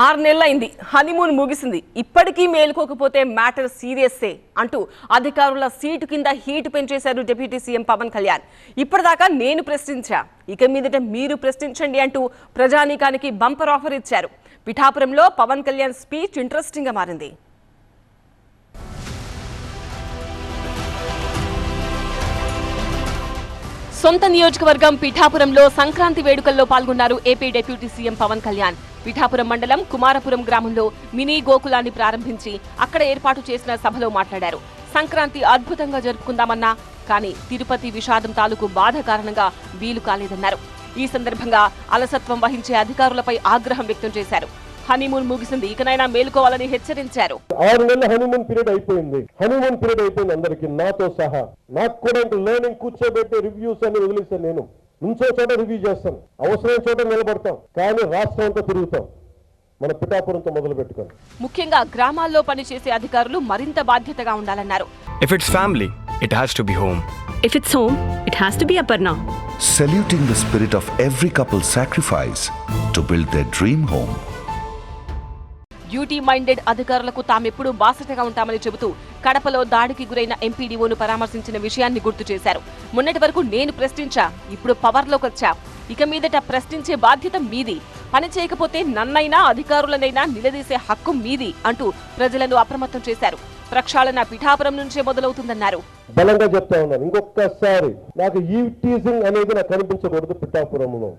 6 నెలలైంది, హనీమూన్ ముగిసింది, ఇప్పటికీ మేలుకోకపోతే మ్యాటర్ సీరియస్సే అంటూ అధికారుల సీటు కింద హీట్ పెంచేశారు డిప్యూటీ సీఎం పవన్ కళ్యాణ్. ఇప్పటిదాకా నేను ప్రశ్నించా, ఇక మీదట మీరు ప్రశ్నించండి అంటూ ప్రజానీకానికి బంపర్ ఆఫర్ ఇచ్చారు. పిఠాపురంలో పవన్ కళ్యాణ్ స్పీచ్ ఇంట్రెస్టింగ్ గా మారింది. సొంత నియోజకవర్గం పిఠాపురంలో సంక్రాంతి వేడుకల్లో పాల్గొన్నారు AP deputy CM Pawan Kalyan. Pithapuram మండలం కుమారపురం గ్రామంలో మినీ గోకులాన్ని ప్రారంభించి అక్కడ ఏర్పాటు చేసిన సభలో మాట్లాడారు. సంక్రాంతి అద్భుతంగా జరుపుకుందామన్నా కానీ తిరుపతి విషాదం తాలూకు బాధ కారణంగా వీలు కాలేదన్నారు. ఈ సందర్భంగా అలసత్వం వహించే అధికారులపై ఆగ్రహం వ్యక్తం చేశారు. హనీమూన్ ముగిసింది, ఇకనైనా మేలుకోవాలని హెచ్చరించారు. 6 నెలల హనీమూన్ పీరియడ్ అయిపోయింది. హనీమూన్ పీరియడ్ అయిపోయింది అందరికి, నాతో సహా. నాకు కూడా లర్నింగ్ కూర్చోబెట్టి రివ్యూస్ అని వదిలేస్తాను. నేను నుంచో చోట రివ్యూ చేస్తాను, అవసరమైన చోట నిలబడతాం, కానీ రాష్ట్రం అంతా తిరుగుతాం. మన పిఠాపురంతో మొదలు పెట్టుకోండి. ముఖ్యంగా గ్రామాల్లో పనిచేసే అధికారులు మరింత బాధ్యతగా ఉండాలన్నారు. If it's family, it has to be home. If it's home, it has to be Aparna. Saluting the spirit of every couple's sacrifice to build their dream home. Duty minded అధికారులకు తామెప్పుడు బాసటగా ఉంటామని చెబుతూ కడపలో దాడికి గురైన ఎంపీడీఓను పరామర్శించిన విషయాన్ని గుర్తు చేశారు. మొన్నటి వరకు నేను ప్రశ్నించా, ఇప్పుడు పవర్లోకి వచ్చా, ఇక మీదట ప్రశ్నించే బాధ్యత మీది, పని చేయకపోతే నన్నైనా అధికారులనైనా నిలదీసే హక్కు మీది అంటూ ప్రజలను అప్రమత్తం చేశారు. ప్రక్షాళన పిఠాపురం నుంచే మొదలవుతుందన్నారు. బలంగా చెప్తా ఉన్నాను, ఇంకొకసారి నాకు ఈ టీజింగ్ అనేది నాకు కనిపించకూడదు పిఠాపురంలో.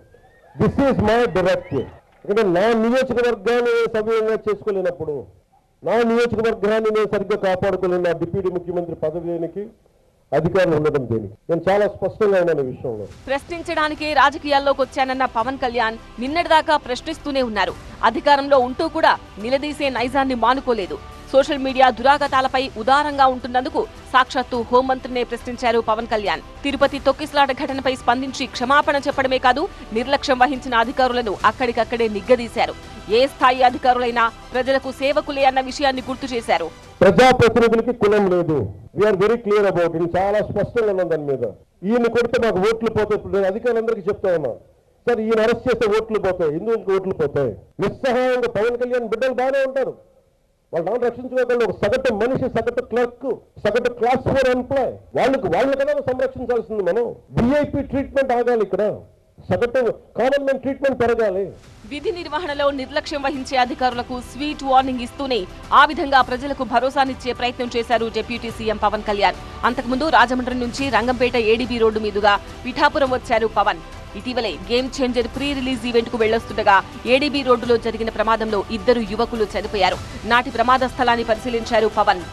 This is my directive. ఎందుకంటే నా నియోజకవర్గాన్ని సవ్యంగా చేసుకోలేనప్పుడు, నా నియోజకవర్గాన్ని నేను సరిగ్గా కాపాడుకోలేను, నా డిప్యూటీ ముఖ్యమంత్రి పదవికి అధికారులు ఉండడం దేనికి? నేను చాలా స్పష్టంగా ఉన్నాను ఈ విషయంలో. ప్రశ్నించడానికే రాజకీయాల్లోకి వచ్చానన్న పవన్ కళ్యాణ్ నిన్నటిదాకా ప్రశ్నిస్తూనే ఉన్నారు. అధికారంలో ఉంటూ కూడా నిలదీసే నైజాన్ని మానుకోలేదు. సోషల్ మీడియా దురాగతాలపై ఉదారంగా ఉంటున్నందుకు సాక్షాత్తు హోంమంత్రినే ప్రశ్నించారు పవన్ కళ్యాణ్. తిరుపతి తొక్కిసలాట ఘటనపై స్పందించి క్షమాపణ చెప్పడమే కాదు, నిర్లక్ష్యం వహించిన అధికారులను అక్కడికక్కడే నిగ్గదీశారు. ఏ స్థాయి అధికారులైనా ప్రజలకు సేవకులే అన్న విషయాన్ని గుర్తు చేశారు. ప్రజాప్రతినిధులకి కులం లేదు. We are very clear about it. చాలా స్పష్టంగా ఉన్నాం దాని మీద. ఈయన కొడితే మాకు ఓట్లు పోతాయి. ఇప్పుడు నేను అధికారులందరికీ చెప్తా ఉన్నా, సార్ ఈయన అరెస్ట్ చేస్తే ఓట్లు పోతాయి, ఎందుకు ఓట్లు పోతాయి? నిస్సహాయంగా పవన్ కళ్యాణ్ బిడ్డలు బాగానే ఉంటారు, వాళ్ళు రక్షించుకోగలరు. ఒక సగటు మనిషి, సగటు క్లర్క్, సగటు క్లాస్ 4 ఎంప్లాయ్, వాళ్ళని కదా సంరక్షించాల్సింది. మనం విఐపి ట్రీట్మెంట్ ఆగాలి, ఇక్కడ సగటు కామన్ మ్యాన్ ట్రీట్మెంట్ పెరగాలి. విధి నిర్వహణలో నిర్లక్ష్యం వహించే అధికారులకు స్వీట్ వార్నింగ్ ఇస్తూనే ఆ విధంగా ప్రజలకు భరోసానిచ్చే ప్రయత్నం చేశారు డిప్యూటీ సీఎం పవన్ కళ్యాణ్. అంతకుముందు రాజమండ్రి నుంచి రంగంపేట ఏడీబీ రోడ్డు మీదుగా పిఠాపురం వచ్చారు పవన్. ఇటీవలే game changer pre release event కు వెళ్లొస్తుండగా ఏడీబీ రోడ్డులో జరిగిన ప్రమాదంలో 2 యువకులు చనిపోయారు. నాటి ప్రమాద స్థలాన్ని పరిశీలించారు పవన్.